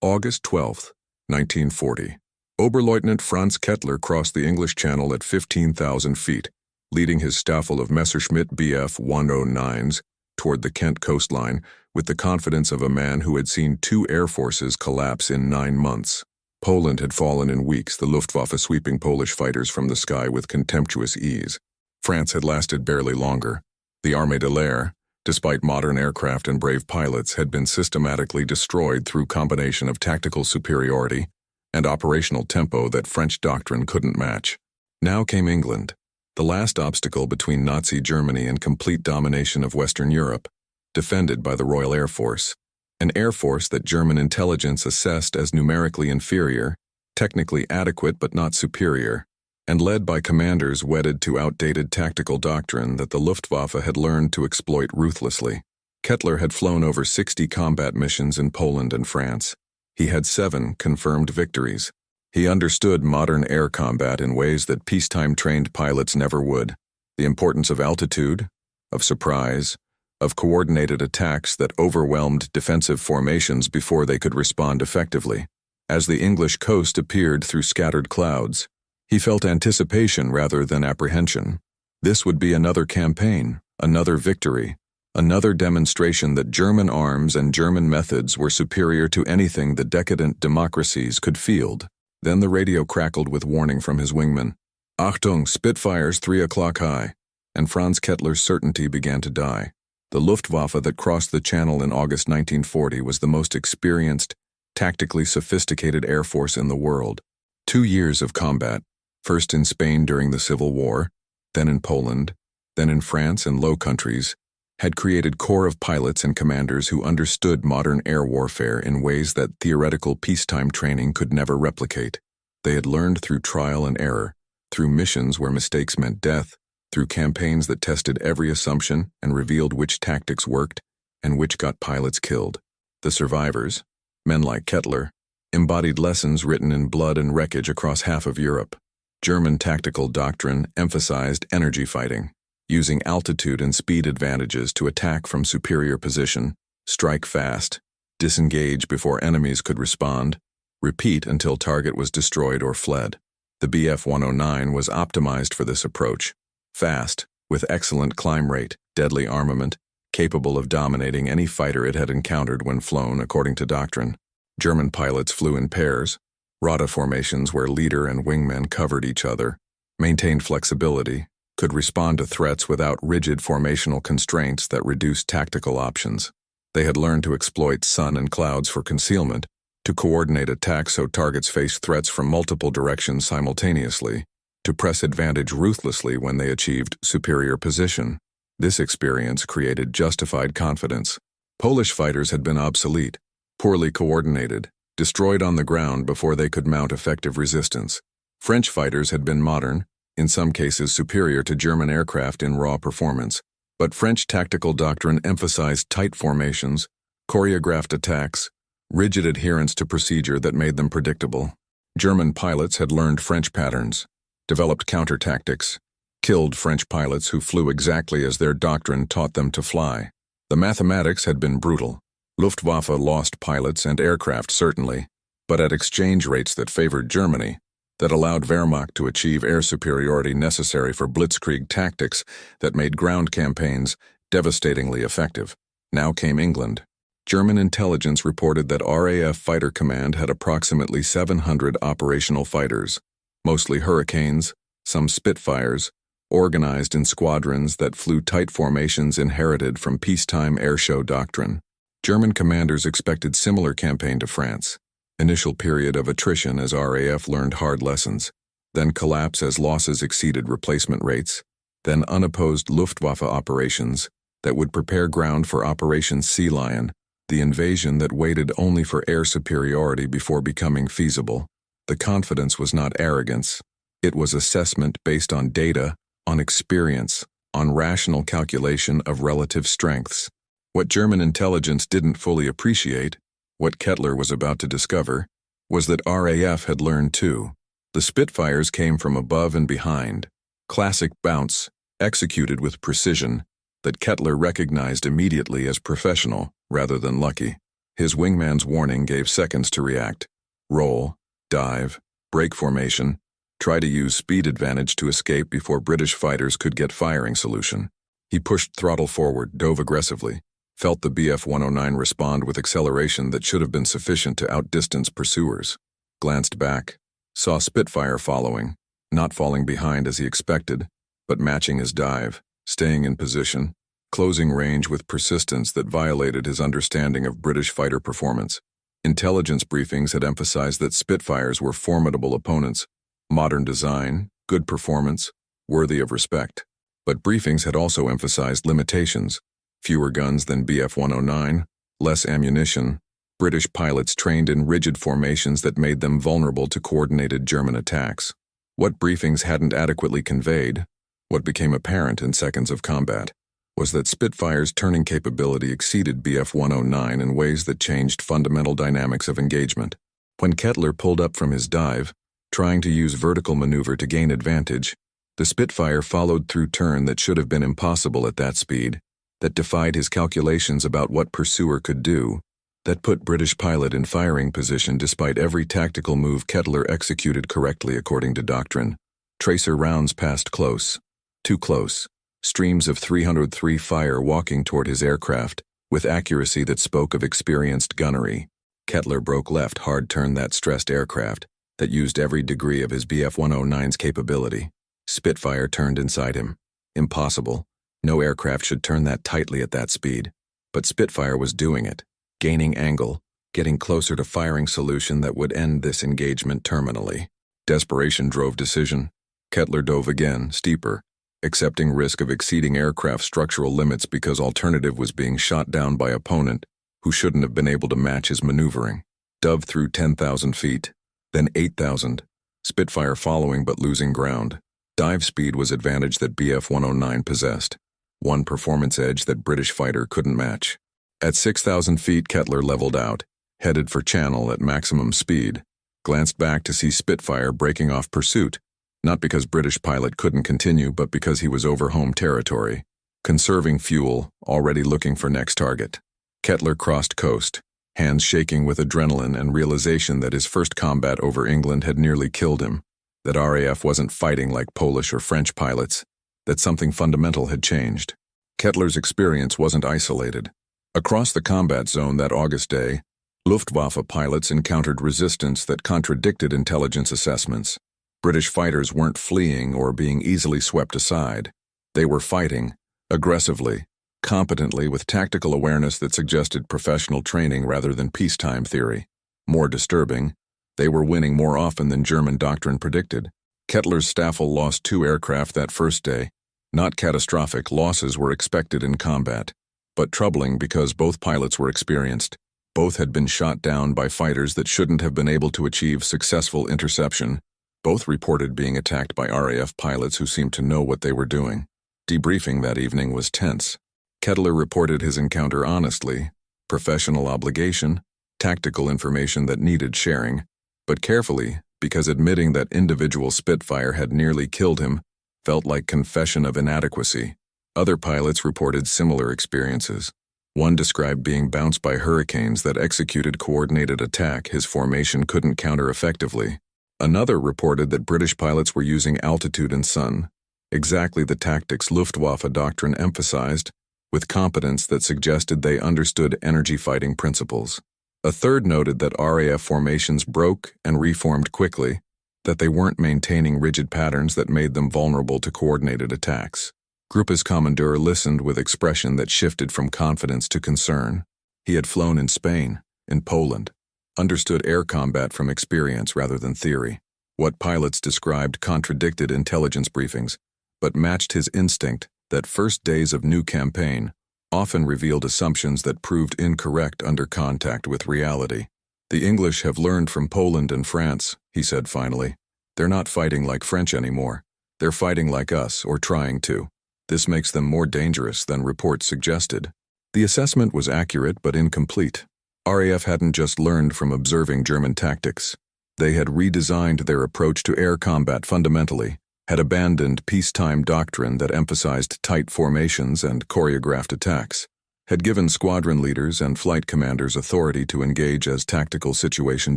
August 12, 1940. Oberleutnant Franz Kettler crossed the English Channel at 15,000 feet, leading his staffel of Messerschmitt Bf 109s toward the Kent coastline with the confidence of a man who had seen two air forces collapse in 9 months. Poland had fallen in weeks, the Luftwaffe sweeping Polish fighters from the sky with contemptuous ease. France had lasted barely longer. The Armée de l'Air, despite modern aircraft and brave pilots, had been systematically destroyed through combination of tactical superiority and operational tempo that French doctrine couldn't match. Now came England, the last obstacle between Nazi Germany and complete domination of Western Europe, defended by the Royal Air Force, an air force that German intelligence assessed as numerically inferior, technically adequate but not superior, and led by commanders wedded to outdated tactical doctrine that the Luftwaffe had learned to exploit ruthlessly. Kettler had flown over 60 combat missions in Poland and France. He had 7 confirmed victories. He understood modern air combat in ways that peacetime-trained pilots never would. The importance of altitude, of surprise, of coordinated attacks that overwhelmed defensive formations before they could respond effectively. As the English coast appeared through scattered clouds, he felt anticipation rather than apprehension. This would be another campaign, another victory, another demonstration that German arms and German methods were superior to anything the decadent democracies could field. Then the radio crackled with warning from his wingman. Achtung, Spitfires 3 o'clock high, and Franz Kettler's certainty began to die. The Luftwaffe that crossed the Channel in August 1940 was the most experienced, tactically sophisticated air force in the world. 2 years of combat, first in Spain during the Civil War, then in Poland, then in France and Low Countries, had created corps of pilots and commanders who understood modern air warfare in ways that theoretical peacetime training could never replicate. They had learned through trial and error, through missions where mistakes meant death, through campaigns that tested every assumption and revealed which tactics worked and which got pilots killed. The survivors, men like Kettler, embodied lessons written in blood and wreckage across half of Europe. German tactical doctrine emphasized energy fighting, using altitude and speed advantages to attack from superior position, strike fast, disengage before enemies could respond, repeat until target was destroyed or fled. The Bf 109 was optimized for this approach. Fast, with excellent climb rate, deadly armament, capable of dominating any fighter it had encountered when flown according to doctrine. German pilots flew in pairs, rota formations where leader and wingmen covered each other, maintained flexibility, could respond to threats without rigid formational constraints that reduced tactical options. They had learned to exploit sun and clouds for concealment, to coordinate attacks so targets faced threats from multiple directions simultaneously, to press advantage ruthlessly when they achieved superior position. This experience created justified confidence. Polish fighters had been obsolete, poorly coordinated, destroyed on the ground before they could mount effective resistance. French fighters had been modern, in some cases superior to German aircraft in raw performance, but French tactical doctrine emphasized tight formations, choreographed attacks, rigid adherence to procedure that made them predictable. German pilots had learned French patterns, developed counter-tactics, killed French pilots who flew exactly as their doctrine taught them to fly. The mathematics had been brutal. Luftwaffe lost pilots and aircraft certainly, but at exchange rates that favored Germany, that allowed Wehrmacht to achieve air superiority necessary for blitzkrieg tactics that made ground campaigns devastatingly effective. Now came England. German intelligence reported that RAF Fighter Command had approximately 700 operational fighters, mostly Hurricanes, some Spitfires, organized in squadrons that flew tight formations inherited from peacetime airshow doctrine. German commanders expected similar campaign to France. Initial period of attrition as RAF learned hard lessons, then collapse as losses exceeded replacement rates, then unopposed Luftwaffe operations that would prepare ground for Operation Sea Lion, the invasion that waited only for air superiority before becoming feasible. The confidence was not arrogance. It was assessment based on data, on experience, on rational calculation of relative strengths. What German intelligence didn't fully appreciate, what Kettler was about to discover, was that RAF had learned too. The Spitfires came from above and behind. Classic bounce, executed with precision, that Kettler recognized immediately as professional rather than lucky. His wingman's warning gave seconds to react. Roll, dive, break formation, try to use speed advantage to escape before British fighters could get firing solution. He pushed throttle forward, dove aggressively, felt the Bf-109 respond with acceleration that should have been sufficient to outdistance pursuers. Glanced back, saw Spitfire following, not falling behind as he expected, but matching his dive, staying in position, closing range with persistence that violated his understanding of British fighter performance. Intelligence briefings had emphasized that Spitfires were formidable opponents, modern design, good performance, worthy of respect. But briefings had also emphasized limitations: fewer guns than Bf-109, less ammunition, British pilots trained in rigid formations that made them vulnerable to coordinated German attacks. What briefings hadn't adequately conveyed, what became apparent in seconds of combat, was that Spitfire's turning capability exceeded Bf-109 in ways that changed fundamental dynamics of engagement. When Kettler pulled up from his dive, trying to use vertical maneuver to gain advantage, the Spitfire followed through turn that should have been impossible at that speed, that defied his calculations about what pursuer could do, that put British pilot in firing position despite every tactical move Kettler executed correctly according to doctrine. Tracer rounds passed close, too close, streams of 303 fire walking toward his aircraft, with accuracy that spoke of experienced gunnery. Kettler broke left hard-turn that stressed aircraft, that used every degree of his Bf-109's capability. Spitfire turned inside him. Impossible. No aircraft should turn that tightly at that speed. But Spitfire was doing it, gaining angle, getting closer to firing solution that would end this engagement terminally. Desperation drove decision. Kettler dove again, steeper, accepting risk of exceeding aircraft structural limits because alternative was being shot down by opponent who shouldn't have been able to match his maneuvering. Dove through 10,000 feet, then 8,000, Spitfire following but losing ground. Dive speed was advantage that Bf-109 possessed, one performance edge that British fighter couldn't match. At 6,000 feet, Kettler leveled out, headed for channel at maximum speed, glanced back to see Spitfire breaking off pursuit, not because British pilot couldn't continue but because he was over home territory, conserving fuel, already looking for next target. Kettler crossed coast, hands shaking with adrenaline and realization that his first combat over England had nearly killed him, that RAF wasn't fighting like Polish or French pilots, that something fundamental had changed. Kettler's experience wasn't isolated. Across the combat zone that August day, Luftwaffe pilots encountered resistance that contradicted intelligence assessments. British fighters weren't fleeing or being easily swept aside. They were fighting, aggressively, competently, with tactical awareness that suggested professional training rather than peacetime theory. More disturbing, they were winning more often than German doctrine predicted. Kettler's Staffel lost 2 aircraft that first day. Not catastrophic, losses were expected in combat, but troubling because both pilots were experienced. Both had been shot down by fighters that shouldn't have been able to achieve successful interception. Both reported being attacked by RAF pilots who seemed to know what they were doing. Debriefing that evening was tense. Kettler reported his encounter honestly, professional obligation, tactical information that needed sharing, but carefully, because admitting that individual Spitfire had nearly killed him felt like confession of inadequacy. Other pilots reported similar experiences. One described being bounced by hurricanes that executed coordinated attack his formation couldn't counter effectively. Another reported that British pilots were using altitude and sun, exactly the tactics Luftwaffe doctrine emphasized, with competence that suggested they understood energy fighting principles. A third noted that RAF formations broke and reformed quickly, that they weren't maintaining rigid patterns that made them vulnerable to coordinated attacks. Gruppe's commandeur listened with expression that shifted from confidence to concern. He had flown in Spain, in Poland, understood air combat from experience rather than theory. What pilots described contradicted intelligence briefings, but matched his instinct that first days of new campaign often revealed assumptions that proved incorrect under contact with reality. The English have learned from Poland and France, he said finally. They're not fighting like French anymore. They're fighting like us, or trying to. This makes them more dangerous than reports suggested. The assessment was accurate but incomplete. RAF hadn't just learned from observing German tactics. They had redesigned their approach to air combat fundamentally, had abandoned peacetime doctrine that emphasized tight formations and choreographed attacks. had given squadron leaders and flight commanders authority to engage as tactical situation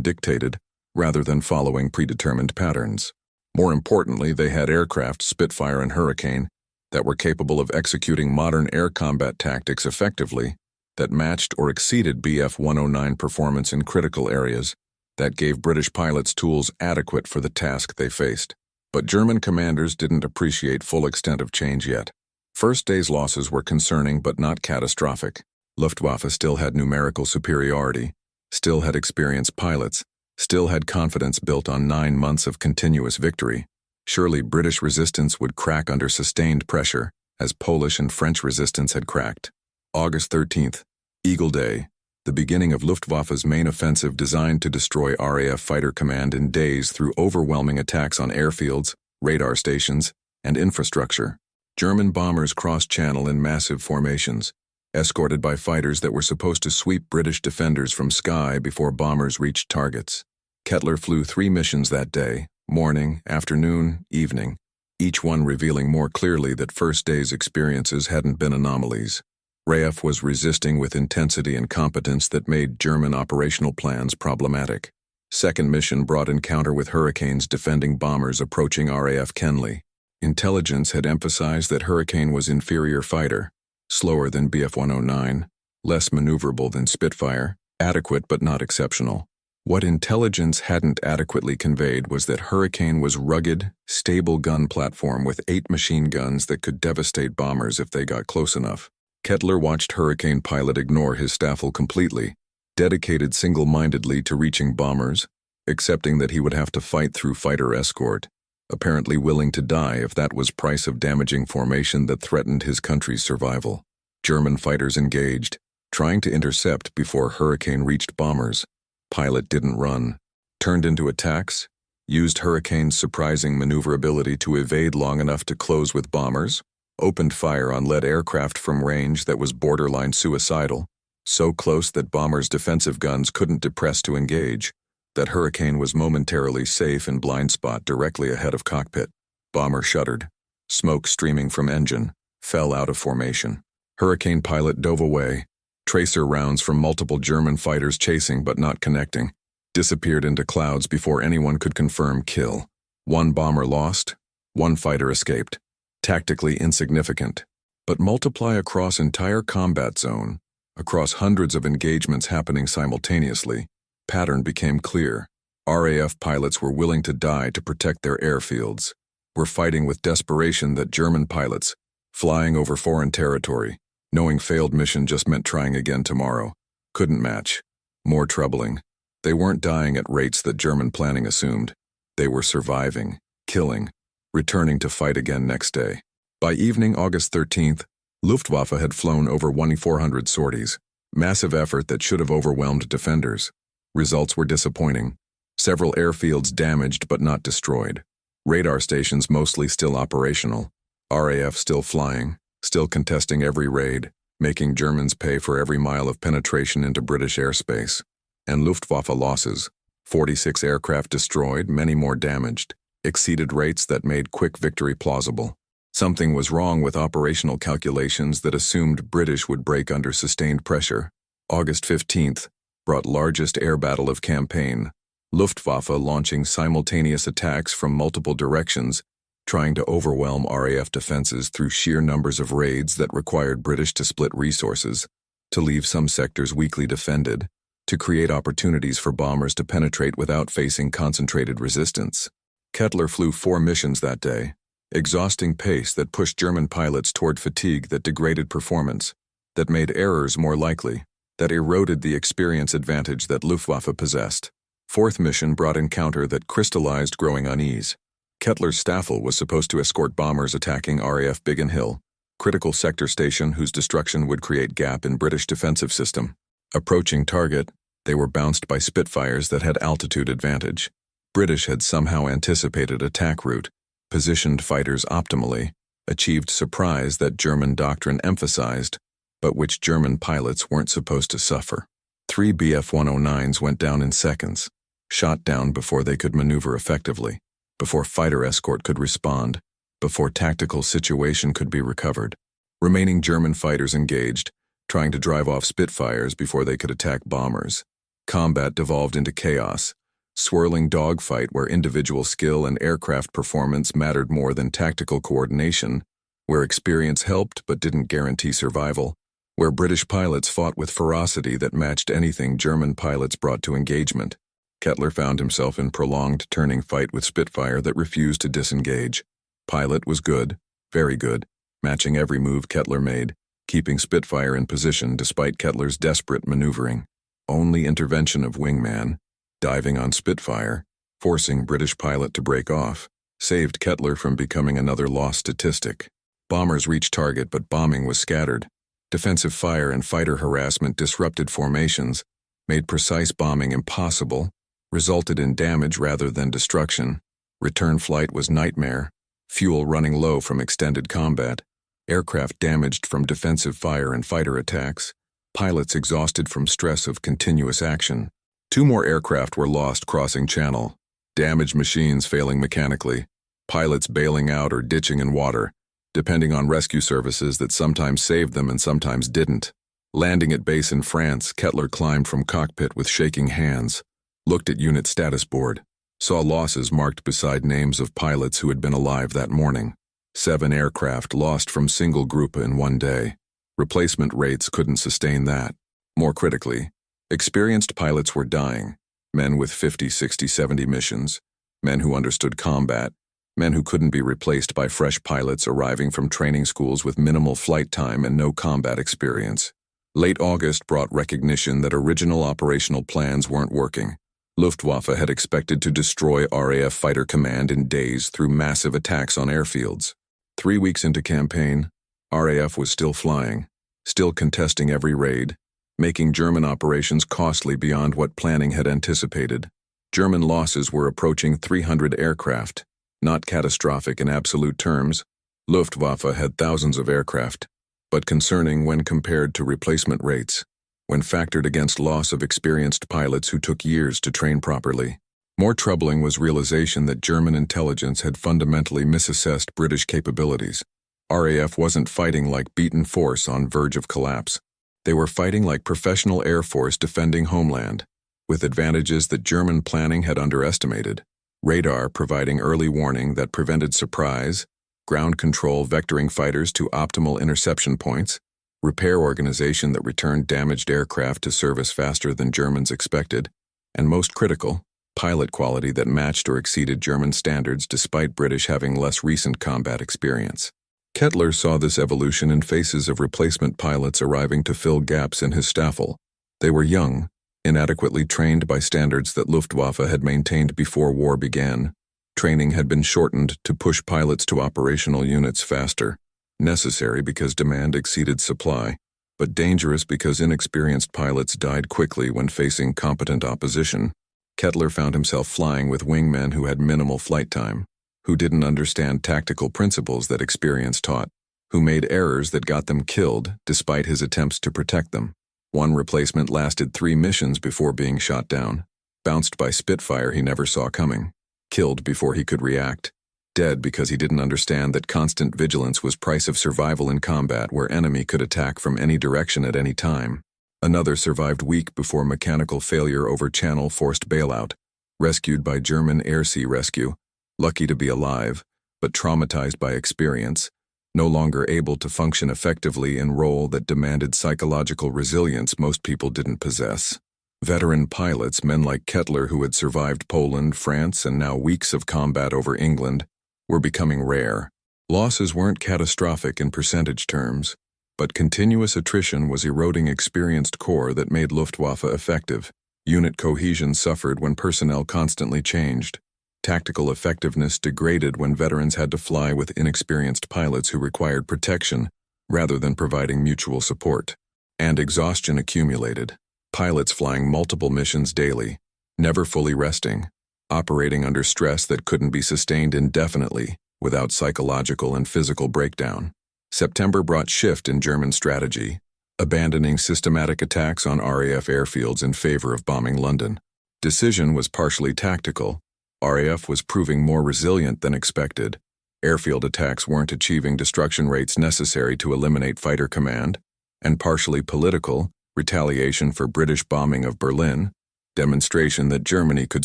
dictated, rather than following predetermined patterns. More importantly, they had aircraft, Spitfire and Hurricane, that were capable of executing modern air combat tactics effectively, that matched or exceeded Bf 109 performance in critical areas, that gave British pilots tools adequate for the task they faced. But German commanders didn't appreciate full extent of change yet. First day's losses were concerning but not catastrophic. Luftwaffe still had numerical superiority, still had experienced pilots, still had confidence built on 9 months of continuous victory. Surely British resistance would crack under sustained pressure, as Polish and French resistance had cracked. August 13th, Eagle Day, the beginning of Luftwaffe's main offensive designed to destroy RAF Fighter Command in days through overwhelming attacks on airfields, radar stations, and infrastructure. German bombers crossed channel in massive formations, escorted by fighters that were supposed to sweep British defenders from sky before bombers reached targets. Kettler flew 3 missions that day, morning, afternoon, evening, each one revealing more clearly that first day's experiences hadn't been anomalies. RAF was resisting with intensity and competence that made German operational plans problematic. Second mission brought encounter with Hurricanes defending bombers approaching RAF Kenley. Intelligence had emphasized that Hurricane was inferior fighter, slower than Bf 109, less maneuverable than Spitfire, adequate but not exceptional. What intelligence hadn't adequately conveyed was that Hurricane was rugged, stable gun platform with 8 machine guns that could devastate bombers if they got close enough. Kettler watched Hurricane pilot ignore his staffel completely, dedicated single-mindedly to reaching bombers, accepting that he would have to fight through fighter escort, apparently willing to die if that was price of damaging formation that threatened his country's survival. German fighters engaged, trying to intercept before Hurricane reached bombers. Pilot didn't run, turned into attacks, used Hurricane's surprising maneuverability to evade long enough to close with bombers, opened fire on lead aircraft from range that was borderline suicidal, so close that bombers' defensive guns couldn't depress to engage, that Hurricane was momentarily safe in blind spot directly ahead of cockpit. Bomber shuddered, smoke streaming from engine, fell out of formation. Hurricane pilot dove away, tracer rounds from multiple German fighters chasing but not connecting, disappeared into clouds before anyone could confirm kill. 1 bomber lost, 1 fighter escaped. Tactically insignificant, but multiply across entire combat zone, across hundreds of engagements happening simultaneously, pattern became clear. RAF pilots were willing to die to protect their airfields, were fighting with desperation that German pilots, flying over foreign territory, knowing failed mission just meant trying again tomorrow, couldn't match. More troubling, they weren't dying at rates that German planning assumed. They were surviving, killing, returning to fight again next day. By evening, August 13th, Luftwaffe had flown over 1,400 sorties, massive effort that should have overwhelmed defenders. Results were disappointing. Several airfields damaged but not destroyed. Radar stations mostly still operational. RAF still flying, still contesting every raid, making Germans pay for every mile of penetration into British airspace. And Luftwaffe losses, 46 aircraft destroyed, many more damaged, exceeded rates that made quick victory plausible. Something was wrong with operational calculations that assumed British would break under sustained pressure. August 15th brought largest air battle of campaign, Luftwaffe launching simultaneous attacks from multiple directions, trying to overwhelm RAF defenses through sheer numbers of raids that required British to split resources, to leave some sectors weakly defended, to create opportunities for bombers to penetrate without facing concentrated resistance. Kettler flew 4 missions that day, exhausting pace that pushed German pilots toward fatigue that degraded performance, that made errors more likely, that eroded the experience advantage that Luftwaffe possessed. 4th mission brought encounter that crystallized growing unease. Kettler's Staffel was supposed to escort bombers attacking RAF Biggin Hill, critical sector station whose destruction would create gap in British defensive system. Approaching target, they were bounced by Spitfires that had altitude advantage. British had somehow anticipated attack route, positioned fighters optimally, achieved surprise that German doctrine emphasized, but which German pilots weren't supposed to suffer. 3 Bf 109s went down in seconds, shot down before they could maneuver effectively, before fighter escort could respond, before tactical situation could be recovered. Remaining German fighters engaged, trying to drive off Spitfires before they could attack bombers. Combat devolved into chaos, swirling dogfight where individual skill and aircraft performance mattered more than tactical coordination, where experience helped but didn't guarantee survival, where British pilots fought with ferocity that matched anything German pilots brought to engagement. Kettler found himself in prolonged turning fight with Spitfire that refused to disengage. Pilot was good, very good, matching every move Kettler made, keeping Spitfire in position despite Kettler's desperate maneuvering. Only intervention of wingman, diving on Spitfire, forcing British pilot to break off, saved Kettler from becoming another lost statistic. Bombers reached target, but bombing was scattered. Defensive fire and fighter harassment disrupted formations, made precise bombing impossible, resulted in damage rather than destruction. Return flight was nightmare, fuel running low from extended combat, aircraft damaged from defensive fire and fighter attacks, pilots exhausted from stress of continuous action. 2 more aircraft were lost crossing channel, damaged machines failing mechanically, pilots bailing out or ditching in water, depending on rescue services that sometimes saved them and sometimes didn't. Landing at base in France, Kettler climbed from cockpit with shaking hands, looked at unit status board, saw losses marked beside names of pilots who had been alive that morning. 7 aircraft lost from single group in one day. Replacement rates couldn't sustain that. More critically, experienced pilots were dying, men with 50, 60, 70 missions, men who understood combat, men who couldn't be replaced by fresh pilots arriving from training schools with minimal flight time and no combat experience. Late August brought recognition that original operational plans weren't working. Luftwaffe had expected to destroy RAF Fighter Command in days through massive attacks on airfields. 3 weeks into campaign, RAF was still flying, still contesting every raid, making German operations costly beyond what planning had anticipated. German losses were approaching 300 aircraft, not catastrophic in absolute terms. Luftwaffe had thousands of aircraft, but concerning when compared to replacement rates, when factored against loss of experienced pilots who took years to train properly. More troubling was realization that German intelligence had fundamentally misassessed British capabilities. RAF wasn't fighting like beaten force on verge of collapse. They were fighting like professional air force defending homeland, with advantages that German planning had underestimated. Radar providing early warning that prevented surprise, ground control vectoring fighters to optimal interception points, repair organization that returned damaged aircraft to service faster than Germans expected, and most critical, pilot quality that matched or exceeded German standards despite British having less recent combat experience. Kettler saw this evolution in faces of replacement pilots arriving to fill gaps in his staffel. They were young, inadequately trained by standards that Luftwaffe had maintained before war began. Training had been shortened to push pilots to operational units faster, necessary because demand exceeded supply, but dangerous because inexperienced pilots died quickly when facing competent opposition. Kettler found himself flying with wingmen who had minimal flight time, who didn't understand tactical principles that experience taught, who made errors that got them killed despite his attempts to protect them. One replacement lasted 3 missions before being shot down, bounced by Spitfire he never saw coming, killed before he could react, dead because he didn't understand that constant vigilance was price of survival in combat where enemy could attack from any direction at any time. Another survived week before mechanical failure over channel forced bailout, rescued by German air-sea rescue, lucky to be alive, but traumatized by experience, no longer able to function effectively in role that demanded psychological resilience most people didn't possess. Veteran pilots, men like Kettler who had survived Poland, France, and now weeks of combat over England, were becoming rare. Losses weren't catastrophic in percentage terms, but continuous attrition was eroding experienced corps that made Luftwaffe effective. Unit cohesion suffered when personnel constantly changed. Tactical effectiveness degraded when veterans had to fly with inexperienced pilots who required protection rather than providing mutual support. And exhaustion accumulated. Pilots flying multiple missions daily, never fully resting, operating under stress that couldn't be sustained indefinitely without psychological and physical breakdown. September brought shift in German strategy, abandoning systematic attacks on RAF airfields in favor of bombing London. Decision was partially tactical. RAF was proving more resilient than expected. Airfield attacks weren't achieving destruction rates necessary to eliminate fighter command. and partially political, retaliation for British bombing of Berlin, demonstration that Germany could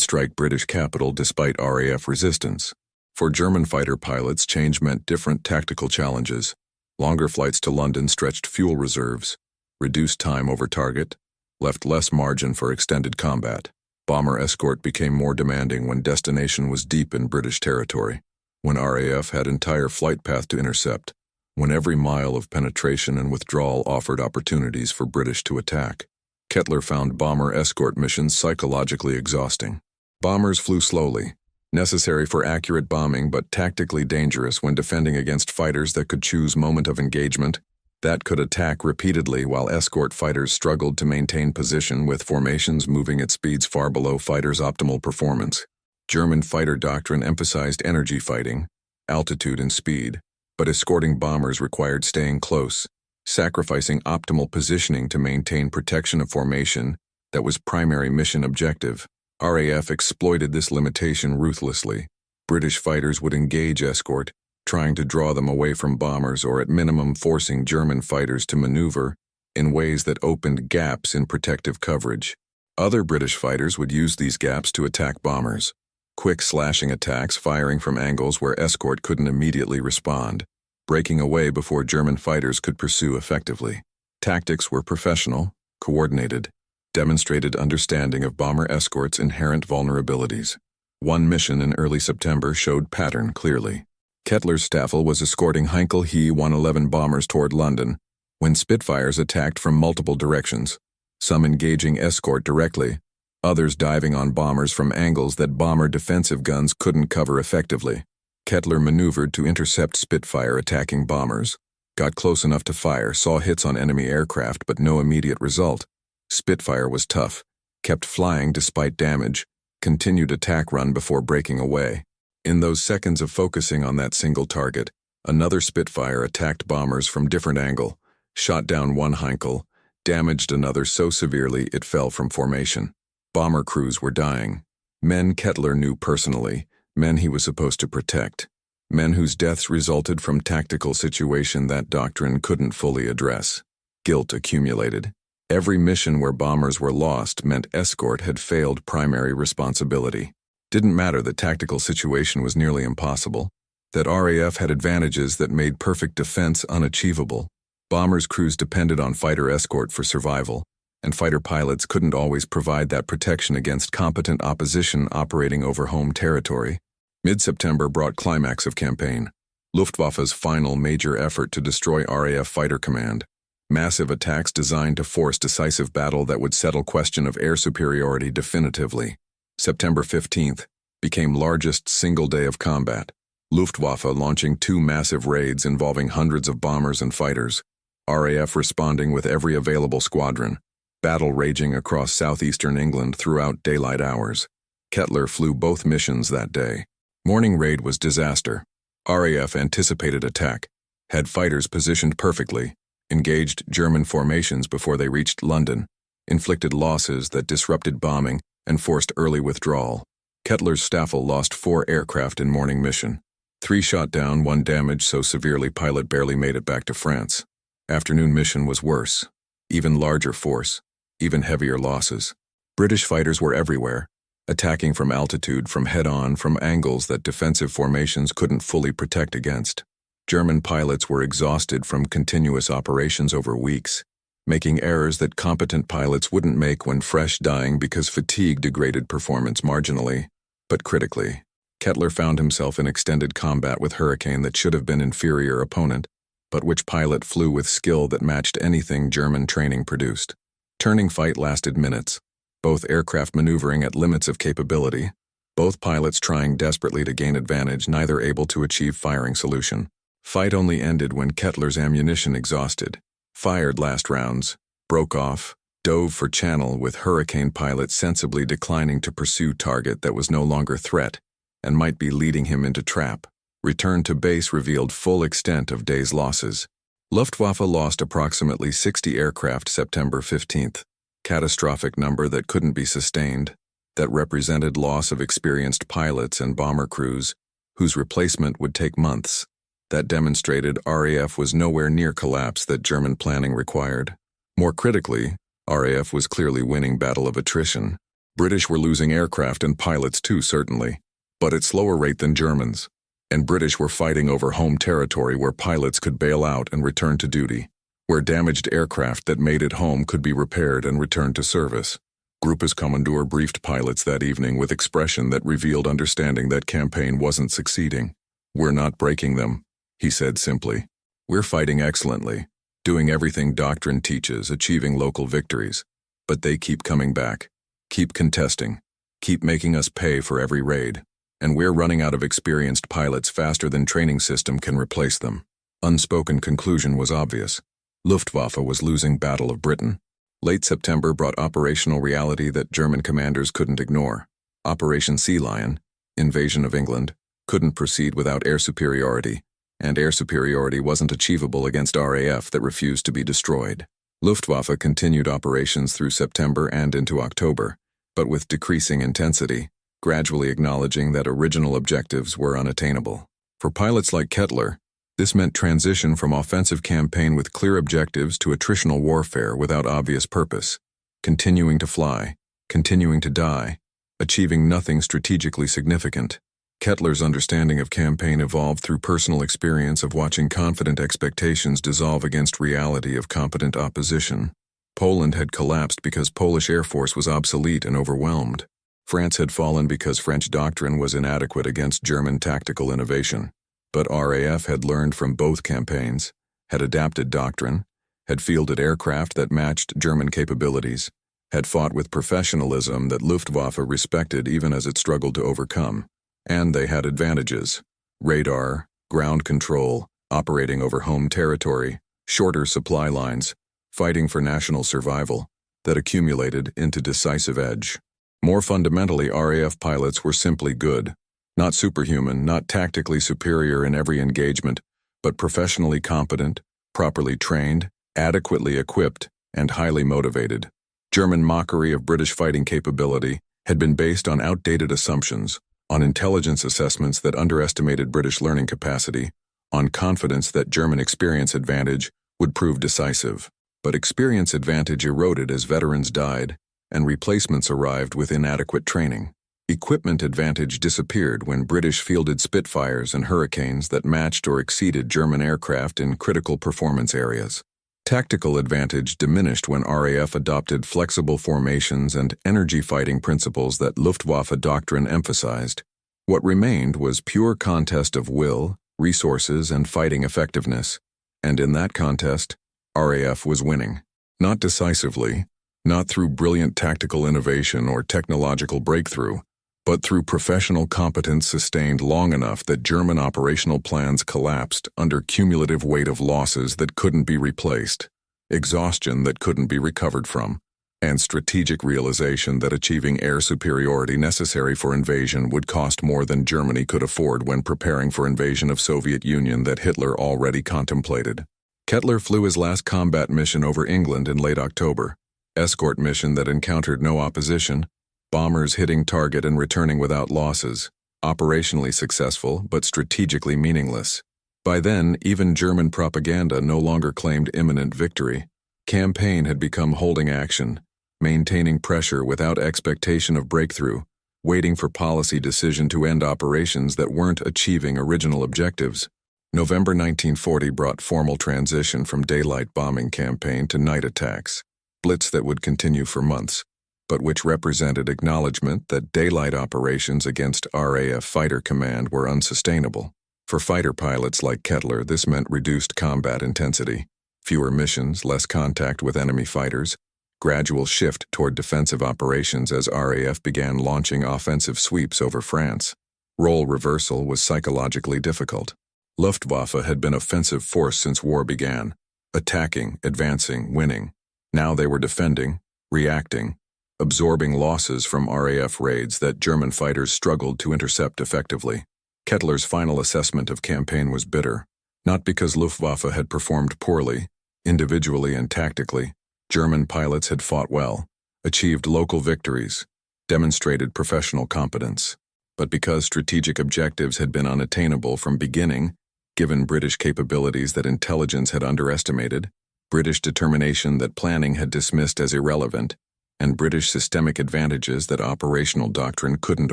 strike British capital despite RAF resistance. For German fighter pilots, change meant different tactical challenges. Longer flights to London stretched fuel reserves, reduced time over target, left less margin for extended combat. Bomber escort became more demanding when destination was deep in British territory, when RAF had entire flight path to intercept, when every mile of penetration and withdrawal offered opportunities for British to attack. Kettler found bomber escort missions psychologically exhausting. Bombers flew slowly, necessary for accurate bombing but tactically dangerous when defending against fighters that could choose moment of engagement, that could attack repeatedly, while escort fighters struggled to maintain position with formations moving at speeds far below fighters' optimal performance. German fighter doctrine emphasized energy fighting, altitude and speed, but escorting bombers required staying close, sacrificing optimal positioning to maintain protection of formation that was primary mission objective. RAF exploited this limitation ruthlessly. British fighters would engage escort, trying to draw them away from bombers or at minimum forcing German fighters to maneuver in ways that opened gaps in protective coverage. Other British fighters would use these gaps to attack bombers. Quick slashing attacks firing from angles where escort couldn't immediately respond, breaking away before German fighters could pursue effectively. Tactics were professional, coordinated, demonstrated understanding of bomber escort's inherent vulnerabilities. One mission in early September showed pattern clearly. Kettler's Staffel was escorting Heinkel He 111 bombers toward London when Spitfires attacked from multiple directions, some engaging escort directly, others diving on bombers from angles that bomber defensive guns couldn't cover effectively. Kettler maneuvered to intercept Spitfire attacking bombers, got close enough to fire, saw hits on enemy aircraft but no immediate result. Spitfire was tough, kept flying despite damage, continued attack run before breaking away. In those seconds of focusing on that single target, another Spitfire attacked bombers from different angle, shot down one Heinkel, damaged another so severely it fell from formation. Bomber crews were dying. Men Kettler knew personally, men he was supposed to protect. Men whose deaths resulted from tactical situation that doctrine couldn't fully address. Guilt accumulated. Every mission where bombers were lost meant escort had failed primary responsibility. Didn't matter that tactical situation was nearly impossible, that RAF had advantages that made perfect defense unachievable. Bombers' crews depended on fighter escort for survival, and fighter pilots couldn't always provide that protection against competent opposition operating over home territory. Mid-September brought climax of campaign. Luftwaffe's final major effort to destroy RAF Fighter Command. Massive attacks designed to force decisive battle that would settle question of air superiority definitively. September 15th became largest single day of combat. Luftwaffe launching 2 massive raids involving hundreds of bombers and fighters. RAF responding with every available squadron. Battle raging across southeastern England throughout daylight hours. Kettler flew both missions that day. Morning raid was disaster. RAF anticipated attack, had fighters positioned perfectly, engaged German formations before they reached London, inflicted losses that disrupted bombing and forced early withdrawal. Kettler's Staffel lost 4 aircraft in morning mission. 3 shot down, 1 damaged so severely pilot barely made it back to France. Afternoon mission was worse. Even larger force, even heavier losses. British fighters were everywhere, attacking from altitude, from head-on, from angles that defensive formations couldn't fully protect against. German pilots were exhausted from continuous operations over weeks, making errors that competent pilots wouldn't make when fresh, dying because fatigue degraded performance marginally, but critically. Kettler found himself in extended combat with Hurricane that should have been inferior opponent, but which pilot flew with skill that matched anything German training produced. Turning fight lasted minutes, both aircraft maneuvering at limits of capability, both pilots trying desperately to gain advantage, neither able to achieve firing solution. Fight only ended when Kettler's ammunition exhausted, fired last rounds, broke off, dove for channel with Hurricane pilot sensibly declining to pursue target that was no longer threat and might be leading him into trap. Return to base revealed full extent of day's losses. Luftwaffe lost approximately 60 aircraft September 15th, catastrophic number that couldn't be sustained, that represented loss of experienced pilots and bomber crews, whose replacement would take months. That demonstrated RAF was nowhere near collapse that German planning required. More critically, RAF was clearly winning battle of attrition. British were losing aircraft and pilots too, certainly, but at slower rate than Germans. And British were fighting over home territory where pilots could bail out and return to duty, where damaged aircraft that made it home could be repaired and returned to service. Gruppe's Kommandeur briefed pilots that evening with expression that revealed understanding that campaign wasn't succeeding. "We're not breaking them," he said simply. "We're fighting excellently, doing everything doctrine teaches, achieving local victories. But they keep coming back, keep contesting, keep making us pay for every raid. And we're running out of experienced pilots faster than training system can replace them." Unspoken conclusion was obvious. Luftwaffe was losing Battle of Britain. Late September brought operational reality that German commanders couldn't ignore. Operation Sea Lion, invasion of England, couldn't proceed without air superiority, and air superiority wasn't achievable against RAF that refused to be destroyed. Luftwaffe continued operations through September and into October, but with decreasing intensity, gradually acknowledging that original objectives were unattainable. For pilots like Kettler, this meant transition from offensive campaign with clear objectives to attritional warfare without obvious purpose, continuing to fly, continuing to die, achieving nothing strategically significant. Kettler's understanding of campaign evolved through personal experience of watching confident expectations dissolve against reality of competent opposition. Poland had collapsed because Polish Air Force was obsolete and overwhelmed. France had fallen because French doctrine was inadequate against German tactical innovation. But RAF had learned from both campaigns, had adapted doctrine, had fielded aircraft that matched German capabilities, had fought with professionalism that Luftwaffe respected even as it struggled to overcome. And they had advantages: radar, ground control, operating over home territory, shorter supply lines, fighting for national survival, that accumulated into decisive edge. More fundamentally, RAF pilots were simply good. Not superhuman, not tactically superior in every engagement, but professionally competent, properly trained, adequately equipped, and highly motivated. German mockery of British fighting capability had been based on outdated assumptions, on intelligence assessments that underestimated British learning capacity, on confidence that German experience advantage would prove decisive. But experience advantage eroded as veterans died, and replacements arrived with inadequate training. Equipment advantage disappeared when British fielded Spitfires and Hurricanes that matched or exceeded German aircraft in critical performance areas. Tactical advantage diminished when RAF adopted flexible formations and energy fighting principles that Luftwaffe doctrine emphasized. What remained was pure contest of will, resources, and fighting effectiveness. And in that contest, RAF was winning. Not decisively, not through brilliant tactical innovation or technological breakthrough, but through professional competence sustained long enough that German operational plans collapsed under cumulative weight of losses that couldn't be replaced, exhaustion that couldn't be recovered from, and strategic realization that achieving air superiority necessary for invasion would cost more than Germany could afford when preparing for invasion of Soviet Union that Hitler already contemplated. Kettler flew his last combat mission over England in late October, escort mission that encountered no opposition, bombers hitting target and returning without losses, operationally successful but strategically meaningless. By then, even German propaganda no longer claimed imminent victory. Campaign had become holding action, maintaining pressure without expectation of breakthrough, waiting for policy decision to end operations that weren't achieving original objectives. November 1940 brought formal transition from daylight bombing campaign to night attacks, blitz that would continue for months, but which represented acknowledgement that daylight operations against RAF Fighter Command were unsustainable. For fighter pilots like Kettler, this meant reduced combat intensity, fewer missions, less contact with enemy fighters, gradual shift toward defensive operations as RAF began launching offensive sweeps over France. Role reversal was psychologically difficult. Luftwaffe had been offensive force since war began, attacking, advancing, winning. Now they were defending, reacting, absorbing losses from RAF raids that German fighters struggled to intercept effectively. Kettler's final assessment of campaign was bitter, not because Luftwaffe had performed poorly, individually and tactically. German pilots had fought well, achieved local victories, demonstrated professional competence, but because strategic objectives had been unattainable from beginning given British capabilities that intelligence had underestimated, British determination that planning had dismissed as irrelevant, and British systemic advantages that operational doctrine couldn't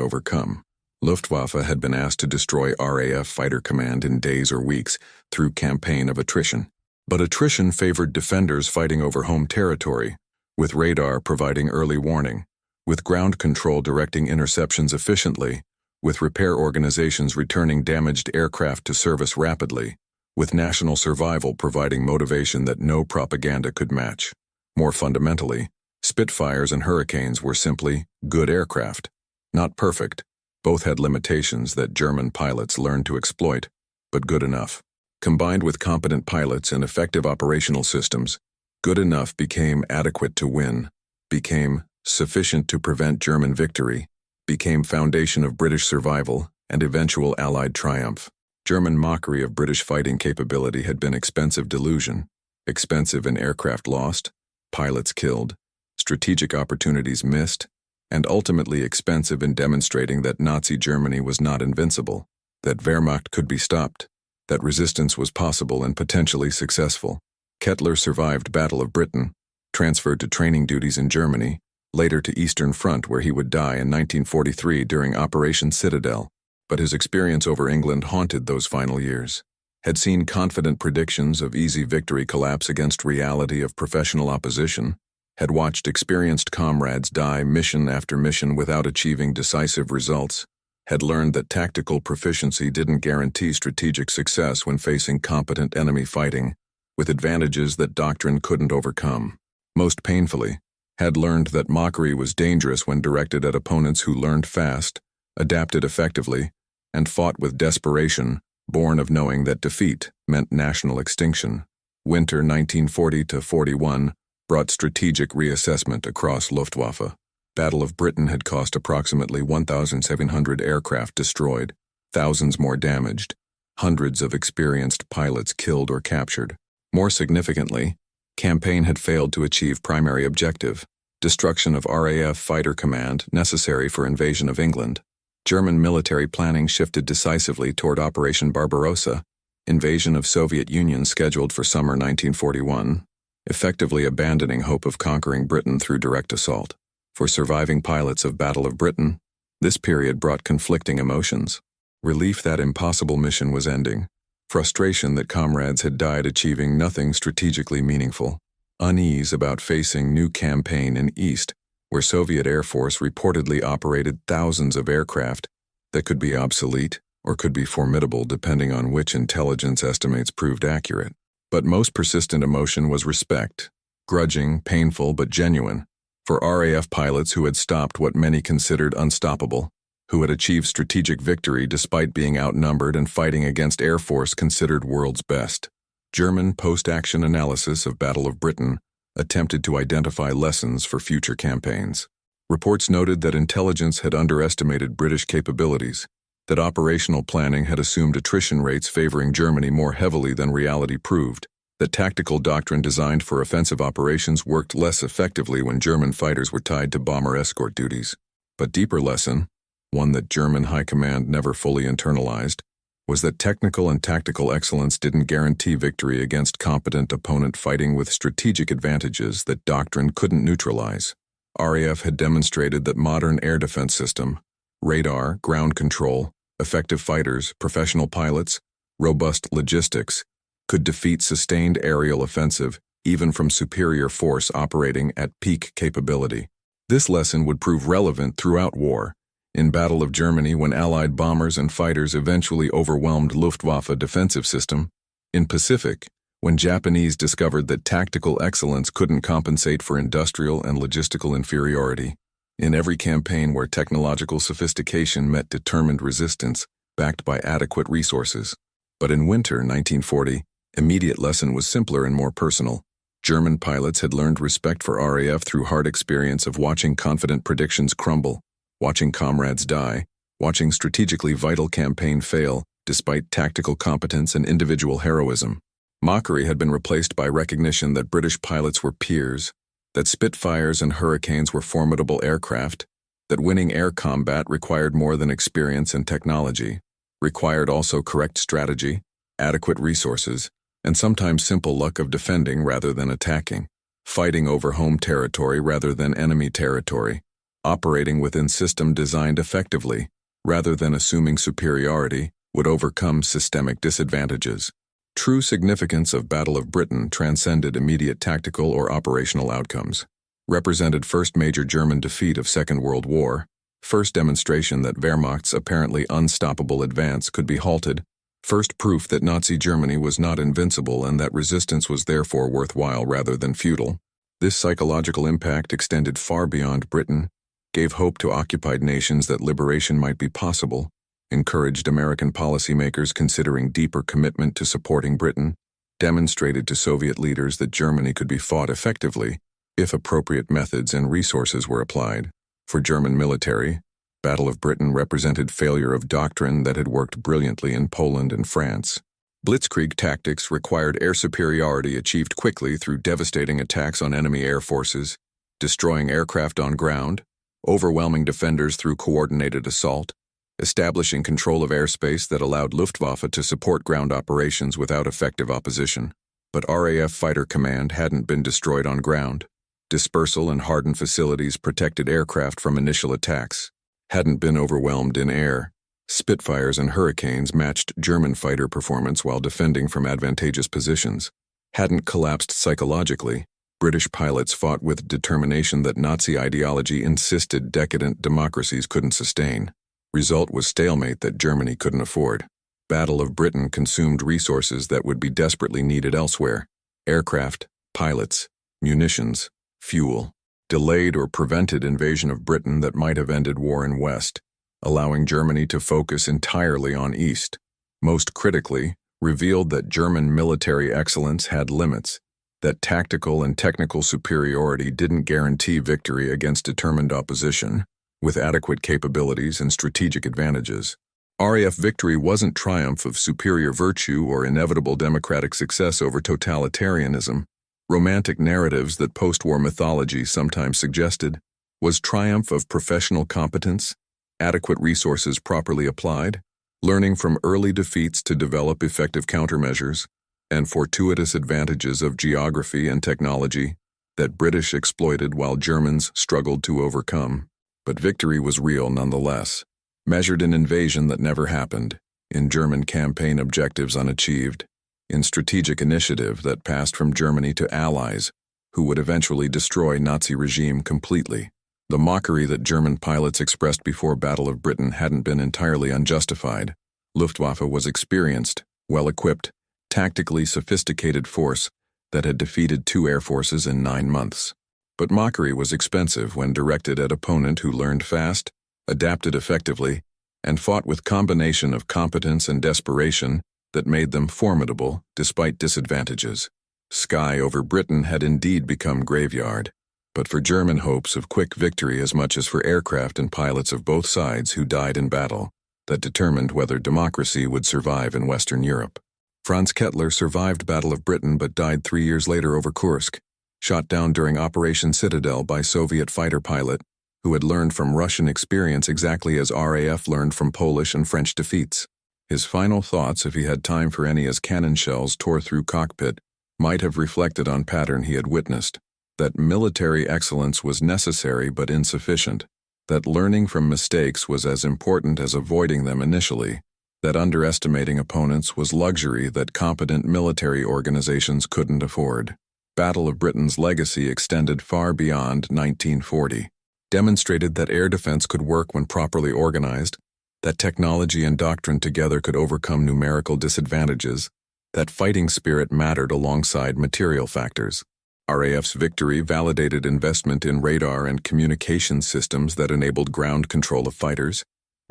overcome. Luftwaffe had been asked to destroy RAF Fighter Command in days or weeks through campaign of attrition. But attrition favored defenders fighting over home territory, with radar providing early warning, with ground control directing interceptions efficiently, with repair organizations returning damaged aircraft to service rapidly, with national survival providing motivation that no propaganda could match. More fundamentally, Spitfires and Hurricanes were simply good aircraft. Not perfect. Both had limitations that German pilots learned to exploit, but good enough. Combined with competent pilots and effective operational systems, good enough became adequate to win, became sufficient to prevent German victory, became foundation of British survival and eventual Allied triumph. German mockery of British fighting capability had been expensive delusion, expensive in aircraft lost, pilots killed, strategic opportunities missed, and ultimately expensive in demonstrating that Nazi Germany was not invincible, that Wehrmacht could be stopped, that resistance was possible and potentially successful. Kettler survived Battle of Britain, transferred to training duties in Germany, later to Eastern Front where he would die in 1943 during Operation Citadel, but his experience over England haunted those final years. Had seen confident predictions of easy victory collapse against reality of professional opposition, had watched experienced comrades die mission after mission without achieving decisive results, had learned that tactical proficiency didn't guarantee strategic success when facing competent enemy fighting, with advantages that doctrine couldn't overcome. Most painfully, had learned that mockery was dangerous when directed at opponents who learned fast, adapted effectively, and fought with desperation, born of knowing that defeat meant national extinction. Winter 1940-41 brought strategic reassessment across Luftwaffe. Battle of Britain had cost approximately 1,700 aircraft destroyed, thousands more damaged, hundreds of experienced pilots killed or captured. More significantly, campaign had failed to achieve primary objective, destruction of RAF Fighter Command necessary for invasion of England. German military planning shifted decisively toward Operation Barbarossa, invasion of Soviet Union scheduled for summer 1941, effectively abandoning hope of conquering Britain through direct assault. For surviving pilots of Battle of Britain, this period brought conflicting emotions. Relief that impossible mission was ending, frustration that comrades had died achieving nothing strategically meaningful, unease about facing new campaign in East, where Soviet Air Force reportedly operated thousands of aircraft that could be obsolete or could be formidable depending on which intelligence estimates proved accurate. But most persistent emotion was respect, grudging, painful, but genuine, for RAF pilots who had stopped what many considered unstoppable, who had achieved strategic victory despite being outnumbered and fighting against Air Force considered world's best. German post-action analysis of Battle of Britain attempted to identify lessons for future campaigns. Reports noted that intelligence had underestimated British capabilities, that operational planning had assumed attrition rates favoring Germany more heavily than reality proved, that tactical doctrine designed for offensive operations worked less effectively when German fighters were tied to bomber escort duties. But deeper lesson, one that German high command never fully internalized, was that technical and tactical excellence didn't guarantee victory against competent opponent fighting with strategic advantages that doctrine couldn't neutralize. RAF had demonstrated that modern air defense system, radar, ground control, effective fighters, professional pilots, robust logistics, could defeat sustained aerial offensive even from superior force operating at peak capability. This lesson would prove relevant throughout war. In Battle of Germany, when Allied bombers and fighters eventually overwhelmed Luftwaffe defensive system. In Pacific, when Japanese discovered that tactical excellence couldn't compensate for industrial and logistical inferiority. In every campaign where technological sophistication met determined resistance, backed by adequate resources. But in winter 1940, immediate lesson was simpler and more personal. German pilots had learned respect for RAF through hard experience of watching confident predictions crumble, watching comrades die, watching strategically vital campaign fail despite tactical competence and individual heroism. Mockery had been replaced by recognition that British pilots were peers, that Spitfires and Hurricanes were formidable aircraft, that winning air combat required more than experience and technology, required also correct strategy, adequate resources, and sometimes simple luck of defending rather than attacking, fighting over home territory rather than enemy territory, operating within system designed effectively, rather than assuming superiority, would overcome systemic disadvantages. True significance of Battle of Britain transcended immediate tactical or operational outcomes. Represented first major German defeat of Second World War, first demonstration that Wehrmacht's apparently unstoppable advance could be halted, first proof that Nazi Germany was not invincible and that resistance was therefore worthwhile rather than futile. This psychological impact extended far beyond Britain, gave hope to occupied nations that liberation might be possible, encouraged American policymakers considering deeper commitment to supporting Britain, demonstrated to Soviet leaders that Germany could be fought effectively if appropriate methods and resources were applied. For German military, Battle of Britain represented failure of doctrine that had worked brilliantly in Poland and France. Blitzkrieg tactics required air superiority achieved quickly through devastating attacks on enemy air forces, destroying aircraft on ground, overwhelming defenders through coordinated assault, establishing control of airspace that allowed Luftwaffe to support ground operations without effective opposition. But RAF Fighter Command hadn't been destroyed on ground. Dispersal and hardened facilities protected aircraft from initial attacks, hadn't been overwhelmed in air. Spitfires and Hurricanes matched German fighter performance while defending from advantageous positions, hadn't collapsed psychologically. British pilots fought with determination that Nazi ideology insisted decadent democracies couldn't sustain. Result was stalemate that Germany couldn't afford. Battle of Britain consumed resources that would be desperately needed elsewhere: aircraft, pilots, munitions, fuel. Delayed or prevented invasion of Britain that might have ended war in West, allowing Germany to focus entirely on East. Most critically, revealed that German military excellence had limits, that tactical and technical superiority didn't guarantee victory against determined opposition, with adequate capabilities and strategic advantages. RAF victory wasn't triumph of superior virtue or inevitable democratic success over totalitarianism, romantic narratives that post-war mythology sometimes suggested, was triumph of professional competence, adequate resources properly applied, learning from early defeats to develop effective countermeasures, and fortuitous advantages of geography and technology that British exploited while Germans struggled to overcome. But victory was real nonetheless, measured in invasion that never happened, in German campaign objectives unachieved, in strategic initiative that passed from Germany to allies who would eventually destroy Nazi regime completely. The mockery that German pilots expressed before Battle of Britain hadn't been entirely unjustified. Luftwaffe was experienced, well-equipped, tactically sophisticated force that had defeated 2 air forces in 9 months. But mockery was expensive when directed at opponent who learned fast, adapted effectively, and fought with combination of competence and desperation that made them formidable despite disadvantages. Sky over Britain had indeed become graveyard, but for German hopes of quick victory as much as for aircraft and pilots of both sides who died in battle, that determined whether democracy would survive in Western Europe. Franz Kettler survived Battle of Britain but died 3 years later over Kursk, shot down during Operation Citadel by Soviet fighter pilot, who had learned from Russian experience exactly as RAF learned from Polish and French defeats. His final thoughts, if he had time for any as cannon shells tore through cockpit, might have reflected on pattern he had witnessed, that military excellence was necessary but insufficient, that learning from mistakes was as important as avoiding them initially, that underestimating opponents was luxury that competent military organizations couldn't afford. Battle of Britain's legacy extended far beyond 1940, demonstrated that air defense could work when properly organized, that technology and doctrine together could overcome numerical disadvantages, that fighting spirit mattered alongside material factors. RAF's victory validated investment in radar and communication systems that enabled ground control of fighters,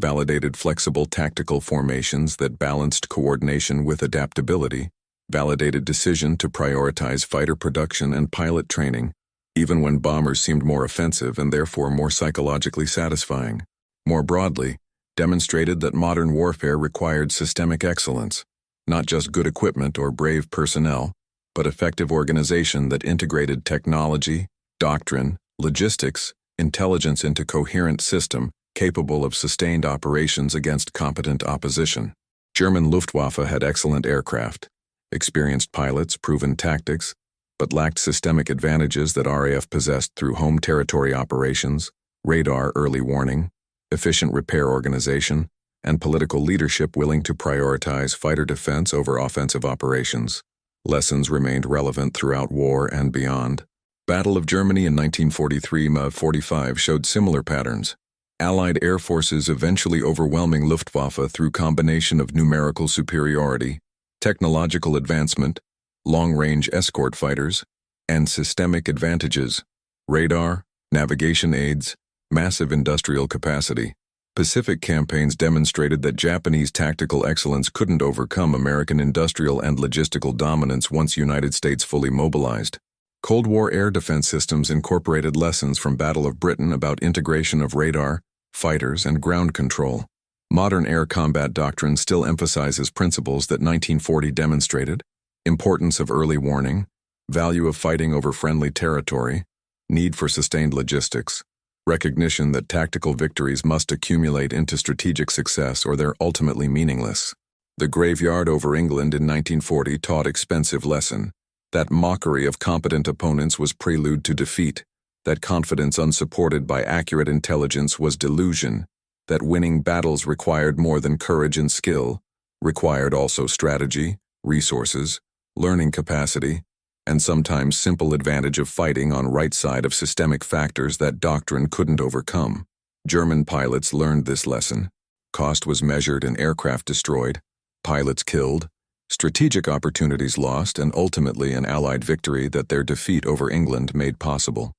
validated flexible tactical formations that balanced coordination with adaptability, validated decision to prioritize fighter production and pilot training, even when bombers seemed more offensive and therefore more psychologically satisfying. More broadly, demonstrated that modern warfare required systemic excellence, not just good equipment or brave personnel, but effective organization that integrated technology, doctrine, logistics, intelligence into coherent system capable of sustained operations against competent opposition. German Luftwaffe had excellent aircraft, experienced pilots, proven tactics, but lacked systemic advantages that RAF possessed through home territory operations, radar early warning, efficient repair organization, and political leadership willing to prioritize fighter defense over offensive operations. Lessons remained relevant throughout war and beyond. Battle of Germany in 1943-45 showed similar patterns. Allied air forces eventually overwhelming Luftwaffe through combination of numerical superiority, technological advancement, long-range escort fighters, and systemic advantages, radar, navigation aids, massive industrial capacity. Pacific campaigns demonstrated that Japanese tactical excellence couldn't overcome American industrial and logistical dominance once United States fully mobilized. Cold War air defense systems incorporated lessons from Battle of Britain about integration of radar, fighters, and ground control. Modern air combat doctrine still emphasizes principles that 1940 demonstrated: importance of early warning, value of fighting over friendly territory, need for sustained logistics, recognition that tactical victories must accumulate into strategic success or they're ultimately meaningless. The graveyard over England in 1940 taught expensive lesson. That mockery of competent opponents was prelude to defeat, that confidence unsupported by accurate intelligence was delusion, that winning battles required more than courage and skill, required also strategy, resources, learning capacity, and sometimes simple advantage of fighting on right side of systemic factors that doctrine couldn't overcome. German pilots learned this lesson. Cost was measured in aircraft destroyed, pilots killed, strategic opportunities lost, and ultimately an Allied victory that their defeat over England made possible.